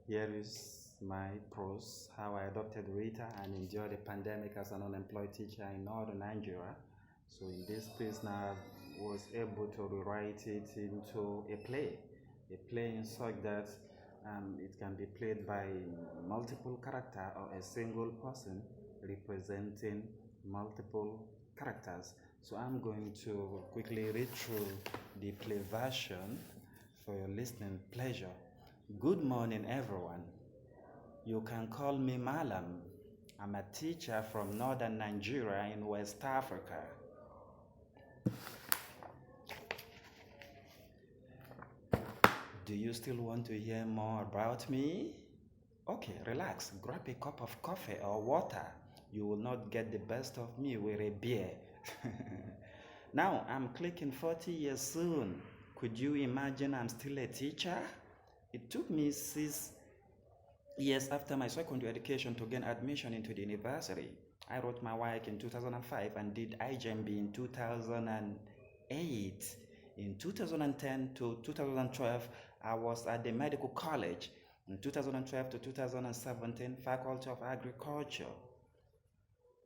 Here is my prose, how I adopted Rita and endured the pandemic as an unemployed teacher in northern Nigeria. So in this piece now I was able to rewrite it into a play in such that it can be played by multiple character or a single person representing multiple characters. So I'm going to quickly read through the play version for your listening pleasure. Good morning, everyone. You can call me Malam. I'm a teacher from northern Nigeria in West Africa. Do you still want to hear more about me? Okay, relax. Grab a cup of coffee or water. You will not get the best of me with a beer. Now, I'm clicking 40 years soon. Could you imagine I'm still a teacher? It took me 6 years after my secondary education to gain admission into the university. I wrote my work in 2005 and did IGMB in 2008. In 2010 to 2012, I was at the medical college. In 2012 to 2017, Faculty of Agriculture.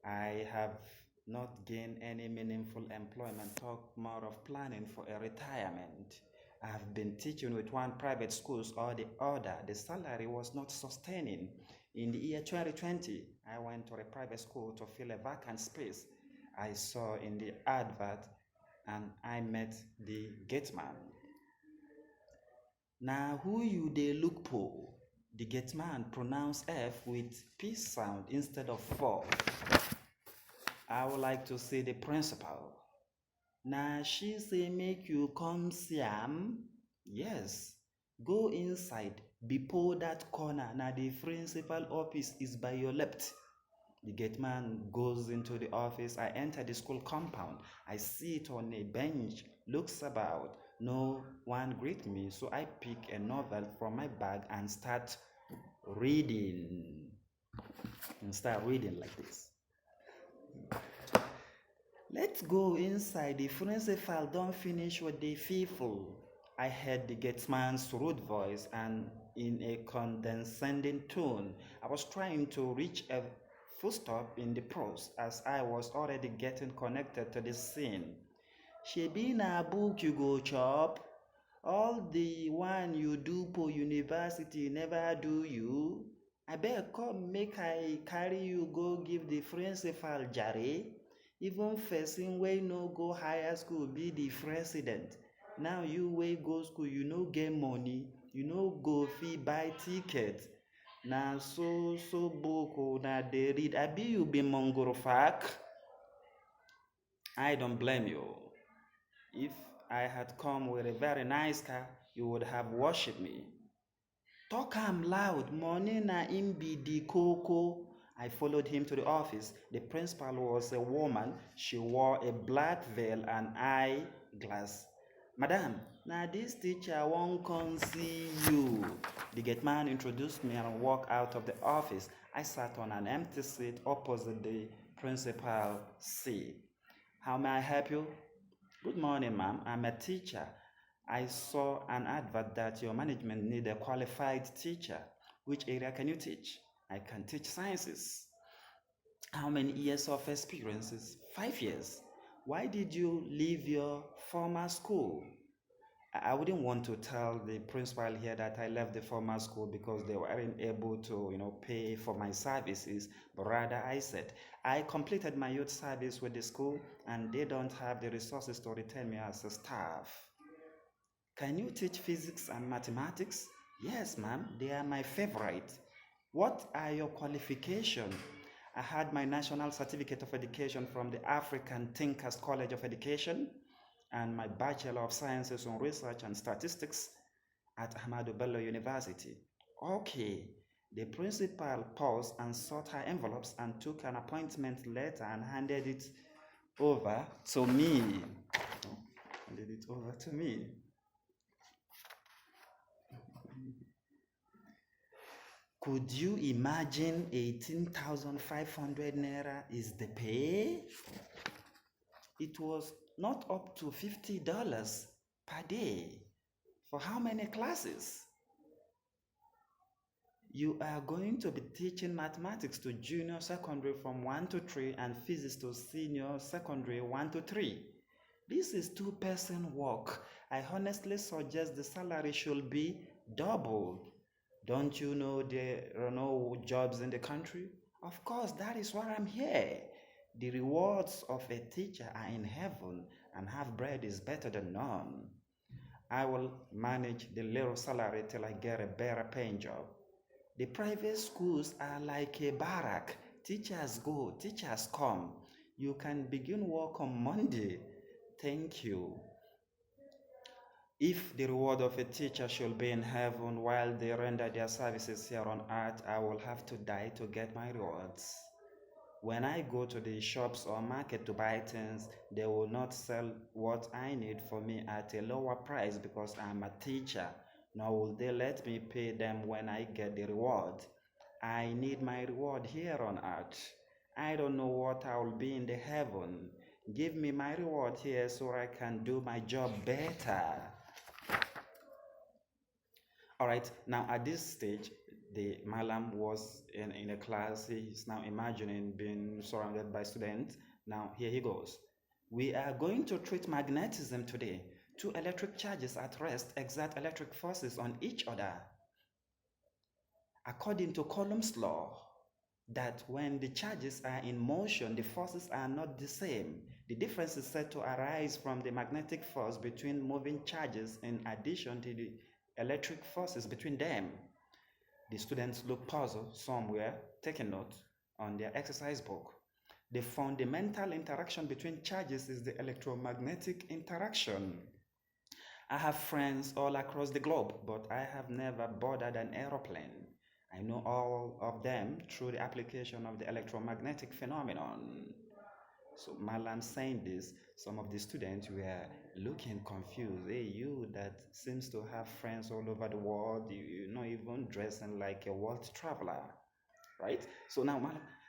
I have not gained any meaningful employment, talk more of planning for a retirement. I have been teaching with one private schools or the other. The salary was not sustaining. In the year 2020, I went to a private school to fill a vacant space I saw in the advert and I met the gate man. Now who you dey look for? The gate man pronounced F with P sound instead of 4. I would like to see the principal. Now she say make you come see am? Yes. Go inside. Before that corner, now the principal office is by your left. The gate man goes into the office. I enter the school compound. I sit on a bench, looks about. No one greets me, so I pick a novel from my bag and start reading. Like this. Let's go inside. The principal don't finish with the people. I heard the gateman's rude voice and in a condescending tone. I was trying to reach a full stop in the prose as I was already getting connected to the scene. Shebi na book you go chop. All the one you do for university never do you. Abeg come make I carry you go give the principal jare. Even person wey no go higher school be the president. Now you wey go school you no get money, you no go fit buy ticket. Na so book una dey read. Abi you be mongorofack? I don't blame you. If I had come with a very nice car, you would have worshipped me. Talk am loud, money na im be the koko. I followed him to the office. The principal was a woman. She wore a black veil and eyeglass. Madam, na this teacher wan come see you. The gate man introduced me and walked out of the office. I sat on an empty seat opposite the principal's seat. How may I help you? Good morning, ma'am. I'm a teacher. I saw an advert that your management need a qualified teacher. Which area can you teach? I can teach sciences. How many years of experiences? 5 years. Why did you leave your former school? I wouldn't want to tell the principal here that I left the former school because they weren't able to, pay for my services. But rather, I said I completed my youth service with the school, and they don't have the resources to retain me as a staff. Can you teach physics and mathematics? Yes, ma'am. They are my favorite. What are your qualifications? I had my National Certificate of Education from the African Thinkers College of Education and my Bachelor of Sciences in Research and Statistics at Ahmadu Bello University. Okay. The principal paused and sought her envelopes and took an appointment letter and handed it over to me. Could you imagine 18,500 naira is the pay? It was not up to $50 per day. For how many classes? You are going to be teaching mathematics to junior secondary from 1 to 3 and physics to senior secondary 1 to 3. This is two-person work. I honestly suggest the salary should be double. Don't you know there are no jobs in the country? Of course, that is why I'm here. The rewards of a teacher are in heaven, and half bread is better than none. I will manage the little salary till I get a better paying job. The private schools are like a barrack. Teachers go, teachers come. You can begin work on Monday. Thank you. If the reward of a teacher should be in heaven while they render their services here on earth, I will have to die to get my rewards. When I go to the shops or market to buy things, they will not sell what I need for me at a lower price because I'm a teacher, nor will they let me pay them when I get the reward. I need my reward here on earth. I don't know what I will be in the heaven. Give me my reward here so I can do my job better. All right, now at this stage, the Malam was in a class. He's now imagining being surrounded by students. Now, here he goes. We are going to treat magnetism today. Two electric charges at rest exert electric forces on each other. According to Coulomb's law, that when the charges are in motion, the forces are not the same. The difference is said to arise from the magnetic force between moving charges in addition to the electric forces between them. The students look puzzled somewhere, taking note on their exercise book. The fundamental interaction between charges is the electromagnetic interaction. I have friends all across the globe, but I have never boarded an aeroplane. I know all of them through the application of the electromagnetic phenomenon. So Malan saying this, some of the students were looking confused. Hey, you that seems to have friends all over the world, you're not even dressing like a world traveler, right? So now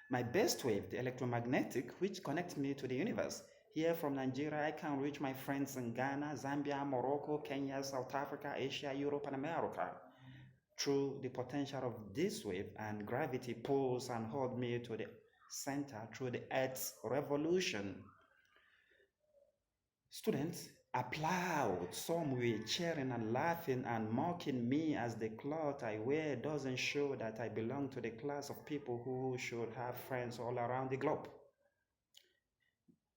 my best wave, the electromagnetic, which connects me to the universe. Here from Nigeria, I can reach my friends in Ghana, Zambia, Morocco, Kenya, South Africa, Asia, Europe, and America. Through the potential of this wave and gravity pulls and hold me to the center through the Earth's revolution. Students applaud. Some were cheering and laughing and mocking me as the cloth I wear doesn't show that I belong to the class of people who should have friends all around the globe.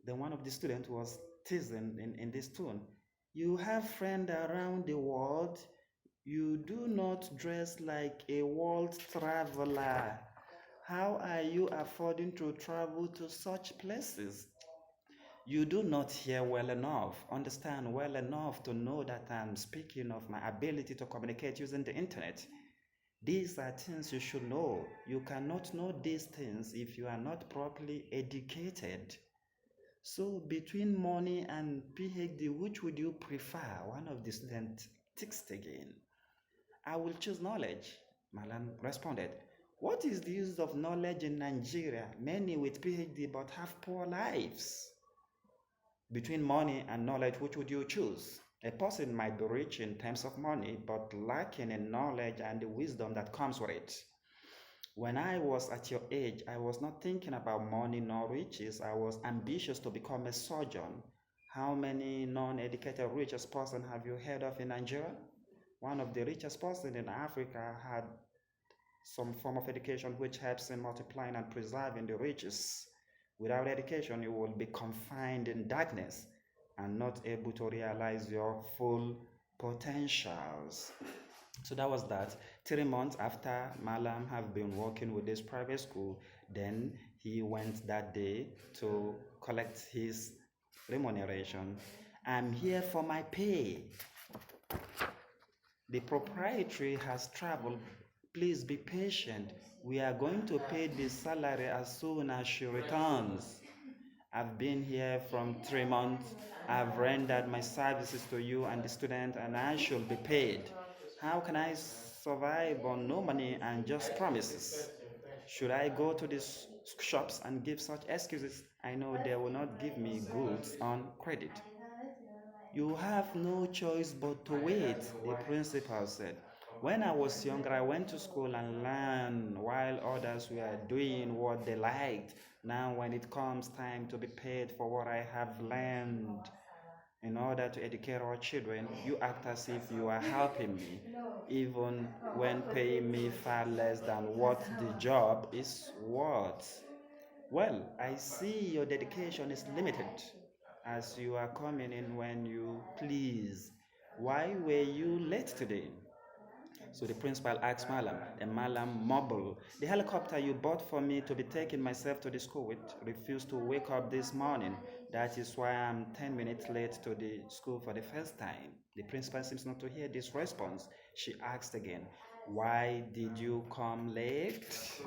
Then one of the students was teasing in this tone. You have friends around the world. You do not dress like a world traveler. How are you affording to travel to such places? You do not hear well enough, understand well enough to know that I'm speaking of my ability to communicate using the internet. These are things you should know. You cannot know these things if you are not properly educated. So, between money and PhD, which would you prefer? One of the students ticked again. I will choose knowledge, Malan responded. What is the use of knowledge in Nigeria? Many with PhD but have poor lives. Between money and knowledge, which would you choose? A person might be rich in terms of money but lacking in knowledge and the wisdom that comes with it. When I was at your age, I was not thinking about money nor riches. I was ambitious to become a surgeon. How many non-educated richest person have you heard of in Nigeria? One of the richest person in Africa had some form of education which helps in multiplying and preserving the riches. Without education, you will be confined in darkness and not able to realize your full potentials. So that was that. 3 months after Malam have been working with this private school, then he went that day to collect his remuneration. I'm here for my pay. The proprietary has traveled. Please be patient. We are going to pay the salary as soon as she returns. I've been here from 3 months. I've rendered my services to you and the student, and I should be paid. How can I survive on no money and just promises? Should I go to these shops and give such excuses? I know they will not give me goods on credit. You have no choice but to wait, the principal said. When I was younger, I went to school and learned while others were doing what they liked. Now, when it comes time to be paid for what I have learned in order to educate our children, you act as if you are helping me, even when paying me far less than what the job is worth. Well, I see your dedication is limited as you are coming in when you please. Why were you late today? So the principal asked Malam, and Malam mumbled, "The helicopter you bought for me to be taking myself to the school with refused to wake up this morning. That is why I'm 10 minutes late to the school for the first time." The principal seems not to hear this response. She asked again, "Why did you come late?"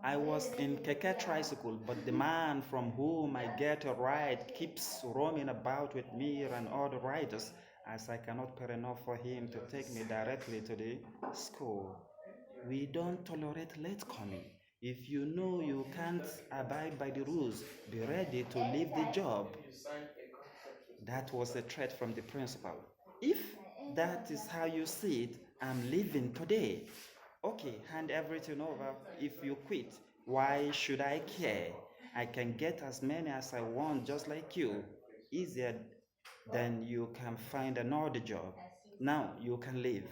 "I was in keke tricycle, but the man from whom I get a ride keeps roaming about with me and other riders, as I cannot pay enough for him to take me directly to the school. We don't tolerate late coming. If you know you can't abide by the rules, be ready to leave the job." That was a threat from the principal. "If that is how you see it, I'm leaving today." "Okay, hand everything over if you quit. Why should I care? I can get as many as I want just like you. Easier than you can find another job. Now you can leave."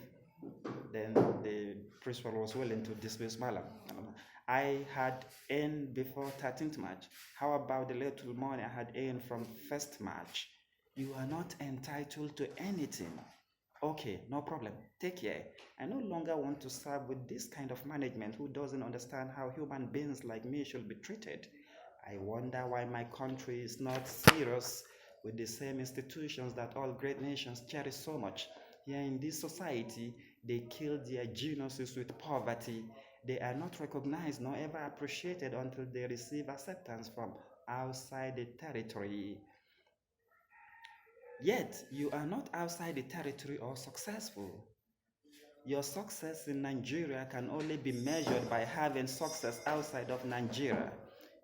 Then the principal was willing to dismiss Malam. "I had earned before 13th March. How about the little money I had earned from 1st March? You are not entitled to anything." "Okay, no problem. Take care. I no longer want to serve with this kind of management who doesn't understand how human beings like me should be treated. I wonder why my country is not serious with the same institutions that all great nations cherish so much. Here in this society, they kill their geniuses with poverty. They are not recognized nor ever appreciated until they receive acceptance from outside the territory. Yet, you are not outside the territory or successful. Your success in Nigeria can only be measured by having success outside of Nigeria.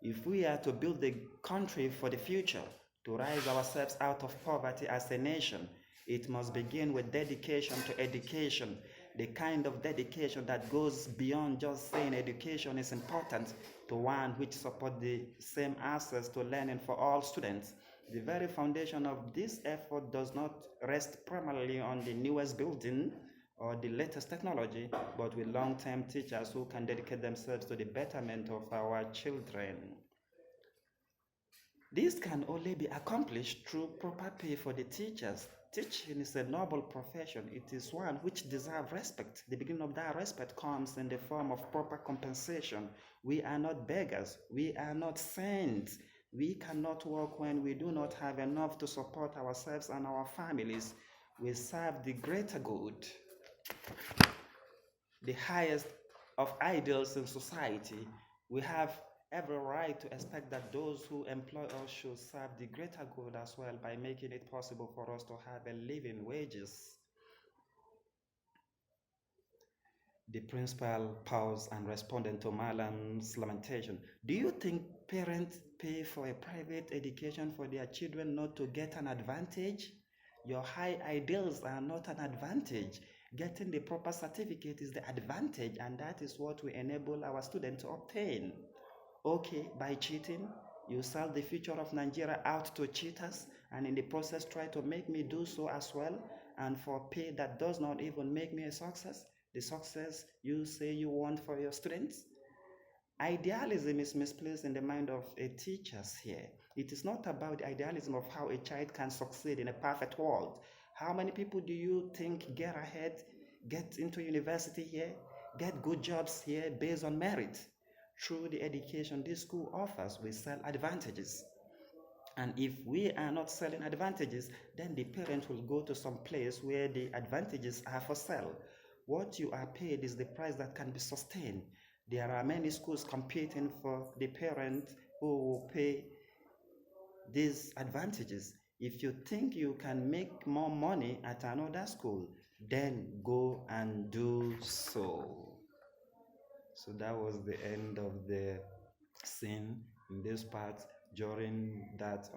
If we are to build a country for the future, to rise ourselves out of poverty as a nation, it must begin with dedication to education, the kind of dedication that goes beyond just saying education is important, to one which supports the same access to learning for all students. The very foundation of this effort does not rest primarily on the newest building or the latest technology, but with long-term teachers who can dedicate themselves to the betterment of our children. This can only be accomplished through proper pay for the teachers. Teaching is a noble profession. It is one which deserves respect. The beginning of that respect comes in the form of proper compensation. We are not beggars. We are not saints. We cannot work when we do not have enough to support ourselves and our families. We serve the greater good, the highest of ideals in society. We have every right to expect that those who employ us should serve the greater good as well by making it possible for us to have a living wages. The principal paused and responded to Malam's lamentation. "Do you think parents pay for a private education for their children not to get an advantage? Your high ideals are not an advantage. Getting the proper certificate is the advantage, and that is what we enable our students to obtain. Okay, by cheating, you sell the future of Nigeria out to cheaters and in the process try to make me do so as well, and for pay that does not even make me a success, the success you say you want for your students." Idealism is misplaced in the mind of a teachers here. It is not about the idealism of how a child can succeed in a perfect world. How many people do you think get ahead, get into university here, get good jobs here based on merit? Through the education this school offers, we sell advantages. And if we are not selling advantages, then the parent will go to some place where the advantages are for sale. What you are paid is the price that can be sustained. There are many schools competing for the parent who will pay these advantages. If you think you can make more money at another school, then go and do so. So that was the end of the scene in this part during that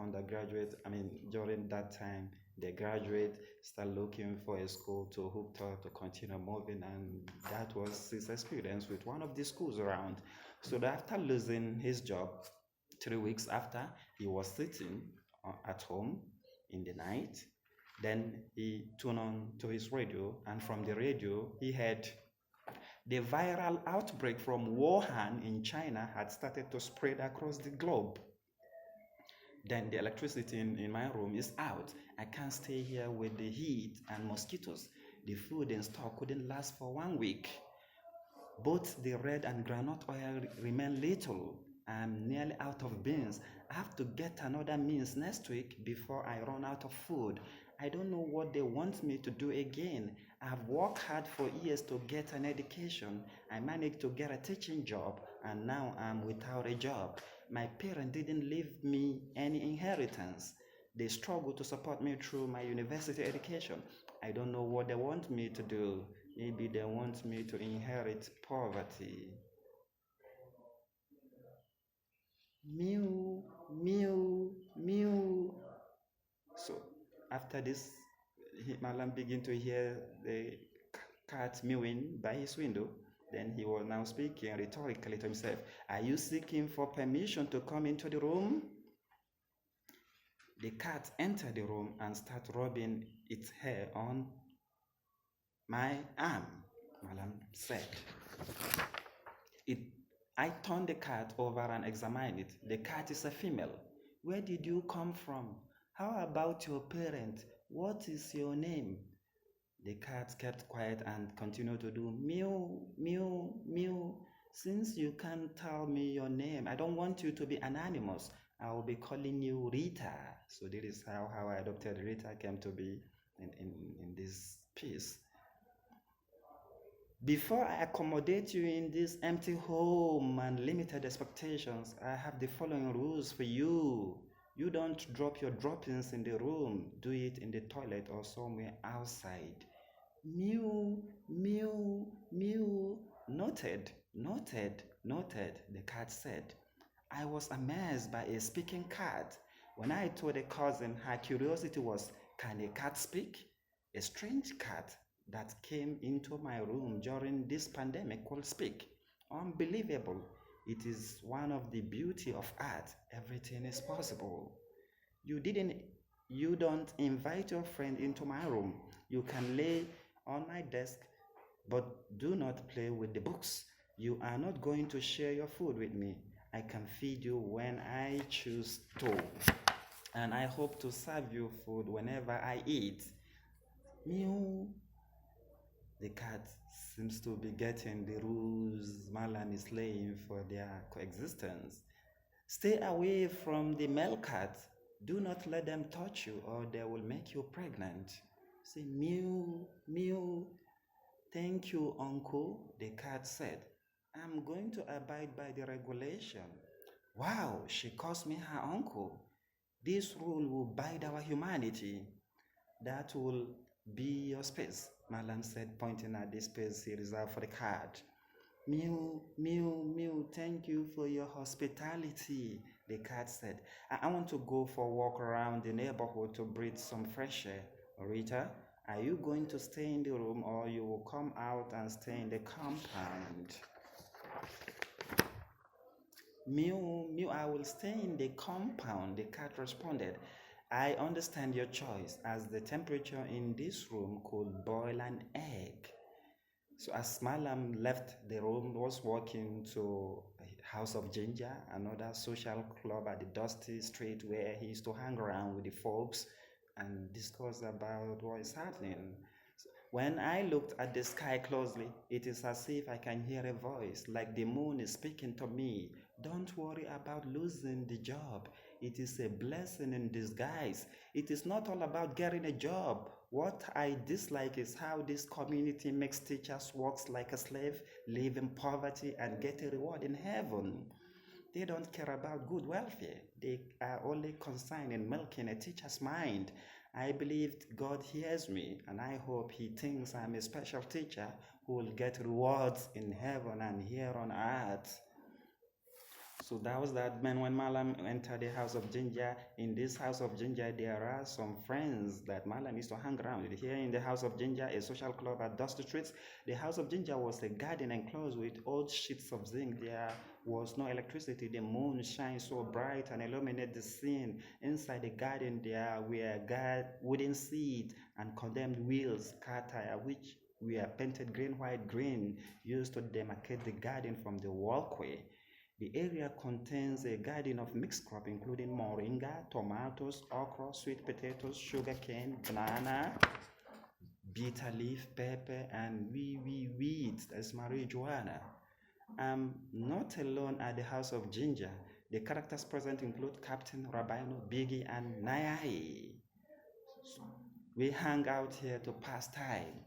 during that time They graduate, start looking for a school to hook up to continue moving, and that was his experience with one of the schools around. So that after losing his job, 3 weeks after, he was sitting at home in the night. Then he tuned on to his radio, and from the radio, he heard the viral outbreak from Wuhan in China had started to spread across the globe. Then the electricity in my room is out. I can't stay here with the heat and mosquitoes. The food in store couldn't last for 1 week. Both the red and granite oil remain little. I'm nearly out of beans. I have to get another means next week before I run out of food. I don't know what they want me to do again. I've worked hard for years to get an education. I managed to get a teaching job, and now I'm without a job. My parents didn't leave me any inheritance. They struggle to support me through my university education. I don't know what they want me to do. Maybe they want me to inherit poverty. Mew, mew, mew. So after this, Malam began to hear the cat mewing by his window. Then he was now speaking rhetorically to himself. Are you seeking for permission to come into the room? The cat entered the room and started rubbing its hair on my arm, Malam said. It, I turned the cat over and examined it. The cat is a female. Where did you come from? How about your parent? What is your name? The cat kept quiet and continued to do mew, mew, mew. Since you can't tell me your name, I don't want you to be anonymous. I will be calling you Rita. So this is how I adopted Rita came to be in this piece. Before I accommodate you in this empty home and limited expectations, I have the following rules for you. You don't drop your droppings in the room. Do it in the toilet or somewhere outside. Mew, mew, mew. Noted, noted, noted, the cat said. I was amazed by a speaking cat. When I told a cousin her curiosity was, can a cat speak? A strange cat that came into my room during this pandemic could speak. Unbelievable. It is one of the beauty of art. Everything is possible. You don't invite your friend into my room. You can lay on my desk, but do not play with the books. You are not going to share your food with me. I can feed you when I choose to, and I hope to serve you food whenever I eat. Mew. The cat seems to be getting the rules Malam is laying for their coexistence. Stay away from the male cat. Do not let them touch you or they will make you pregnant. Say mew, mew. Thank you, uncle, the cat said. I'm going to abide by the regulation. Wow, she calls me her uncle. This rule will bind our humanity. That will be your space, Malam said, pointing at the space he reserved for the cat. Mew, mew, mew, thank you for your hospitality, the cat said. I want to go for a walk around the neighborhood to breathe some fresh air. Rita, are you going to stay in the room or you will come out and stay in the compound? Mew, mew, I will stay in the compound, the cat responded. I understand your choice, as the temperature in this room could boil an egg. So as Malam left the room, was walking to House of Ginger, another social club at the dusty street where he used to hang around with the folks and discuss about what is happening. When I looked at the sky closely, it is as if I can hear a voice, like the moon is speaking to me. Don't worry about losing the job. It is a blessing in disguise. It is not all about getting a job. What I dislike is how this community makes teachers work like a slave, live in poverty, and get a reward in heaven. They don't care about good welfare. They are only concerned in milking a teacher's mind. I believe God hears me, and I hope He thinks I'm a special teacher who will get rewards in heaven and here on earth. So that was that. Man, when Malam entered the house of Ginger, in this house of Ginger, there are some friends that Malam used to hang around with. Here in the house of Ginger, a social club at Dusty Streets, the house of Ginger was a garden enclosed with old sheets of zinc. There was no electricity. The moon shines so bright and illuminated the scene. Inside the garden, there were wooden seats and condemned wheels, car tire, which were painted green, white, green, used to demarcate the garden from the walkway. The area contains a garden of mixed crop including moringa, tomatoes, okra, sweet potatoes, sugarcane, banana, bitter leaf, pepper, and weeds as marijuana. I'm not alone at the house of Ginger. The characters present include Captain Rabino, Biggie, and Nayai. We hang out here to pass time.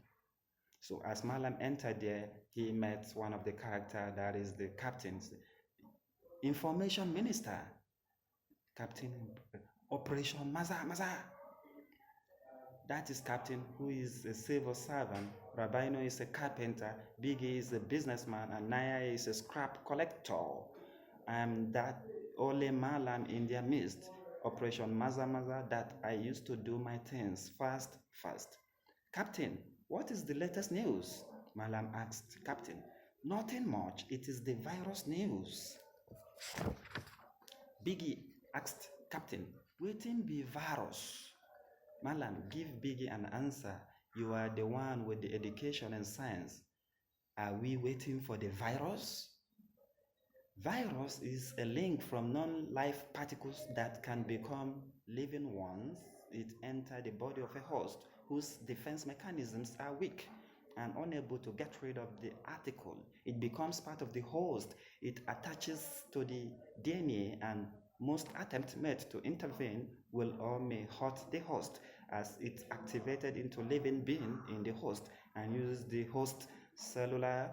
So as Malam entered there, he met one of the characters, that is the captain's information minister, Captain Operation Maza. That is Captain, who is a civil servant. Rabino is a carpenter. Biggie is a businessman, and Naya is a scrap collector. And that Ole Malam in their midst. Operation Maza, that I used to do my things fast. Captain, what is the latest news? Malam asked Captain. Nothing much. It is the virus news. Biggie asked Captain, waiting be virus? Malam, give Biggie an answer. You are the one with the education and science. Are we waiting for the virus? Virus is a link from non-life particles that can become living ones. It enters the body of a host whose defense mechanisms are weak and unable to get rid of the article. It becomes part of the host. It attaches to the DNA, and most attempts made to intervene will or may hurt the host as it's activated into living being in the host and uses the host cellular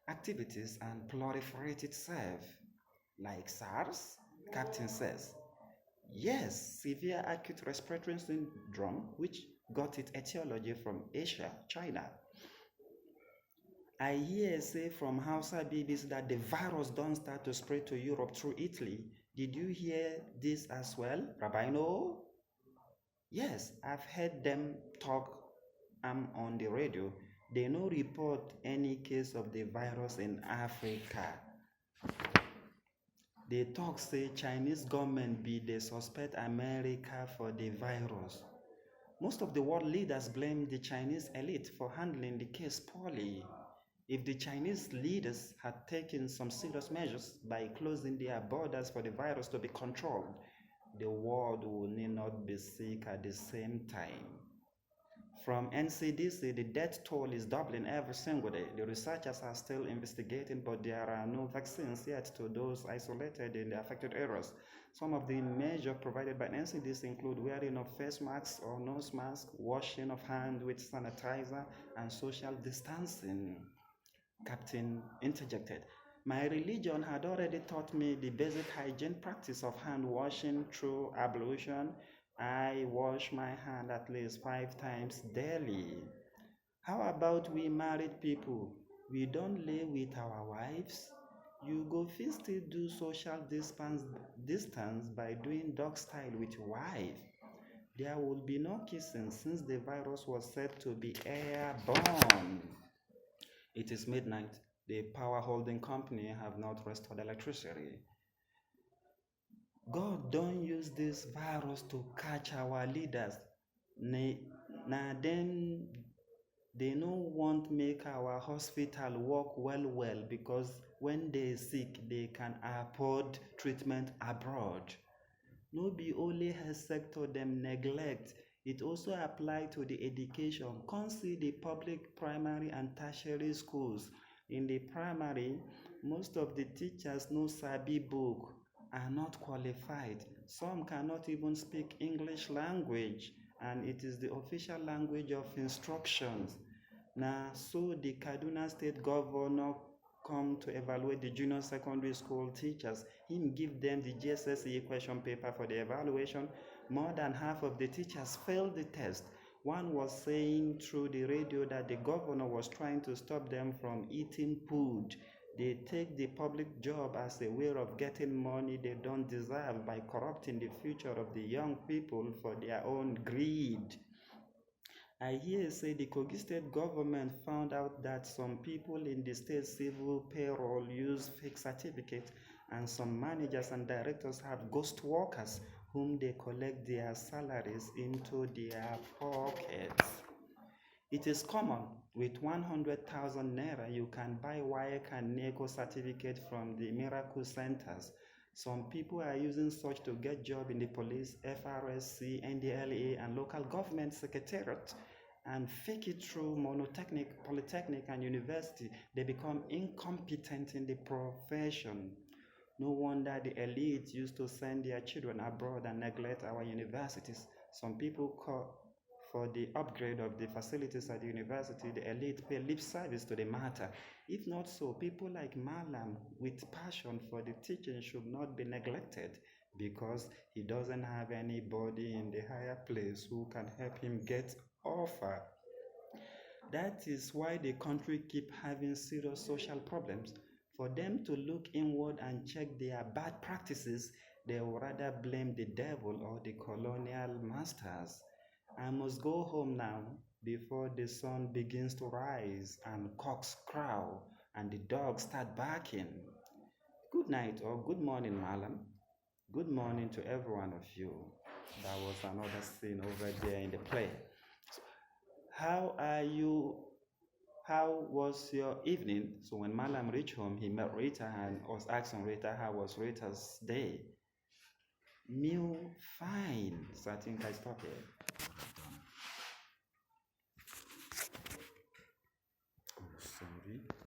activities and proliferate itself. Like SARS? Captain says. Yes, severe acute respiratory syndrome, which got its etiology from Asia, China. I hear say from Hausa babies that the virus don't start to spread to Europe through Italy. Did you hear this as well, Rabino? Yes, I've heard them talk on the radio. They no report any case of the virus in Africa. They talk say Chinese government be they suspect America for the virus. Most of the world leaders blame the Chinese elite for handling the case poorly. If the Chinese leaders had taken some serious measures by closing their borders for the virus to be controlled, the world would need not be sick at the same time. From NCDC, the death toll is doubling every single day. The researchers are still investigating, but there are no vaccines yet to those isolated in the affected areas. Some of the measures provided by NCDC include wearing of face masks or nose masks, washing of hands with sanitizer, and social distancing. Captain interjected. My religion had already taught me the basic hygiene practice of hand washing through ablution. I wash my hand at least 5 times daily. How about we married people? We don't live with our wives. You go fit still do social distance by doing dog style with your wife. There will be no kissing since the virus was said to be airborne. It is midnight. The power holding company have not restored electricity. God don't use this virus to catch our leaders. Now then they no want make our hospital work well because when they sick they can afford treatment abroad. No be only health sector them neglect, it also apply to the education. Come see the public primary and tertiary schools. In the primary, most of the teachers no sabi book, are not qualified. Some cannot even speak English language, and it is the official language of instructions. Now, so the Kaduna State Governor come to evaluate the junior secondary school teachers. Him give them the GSSE question paper for the evaluation. More than half of the teachers failed the test. One was saying through the radio that the governor was trying to stop them from eating food. They take the public job as a way of getting money they don't deserve by corrupting the future of the young people for their own greed. I hear say the Kogi state government found out that some people in the state civil payroll use fake certificates and some managers and directors have ghost workers whom they collect their salaries into their pockets. It is common with 100,000 naira you can buy WAEC and NECO certificate from the miracle centers. Some people are using such to get job in the police, FRSC, NDLA, and local government secretariat and fake it through monotechnic, polytechnic, and university. They become incompetent in the profession. No wonder the elite used to send their children abroad and neglect our universities. Some people call for the upgrade of the facilities at the university, the elite pay lip service to the matter. If not so, people like Malam with passion for the teaching should not be neglected because he doesn't have anybody in the higher place who can help him get offer. That is why the country keep having serious social problems. For them to look inward and check their bad practices, they would rather blame the devil or the colonial masters. I must go home now before the sun begins to rise and cocks crow and the dogs start barking. Good night or good morning, Malam. Good morning to every one of you. That was another scene over there in the play. How are you? How was your evening? So when Malam reached home, he met Rita and was asking Rita how was Rita's day. Meal fine. So I think I stop here. Oh, sorry.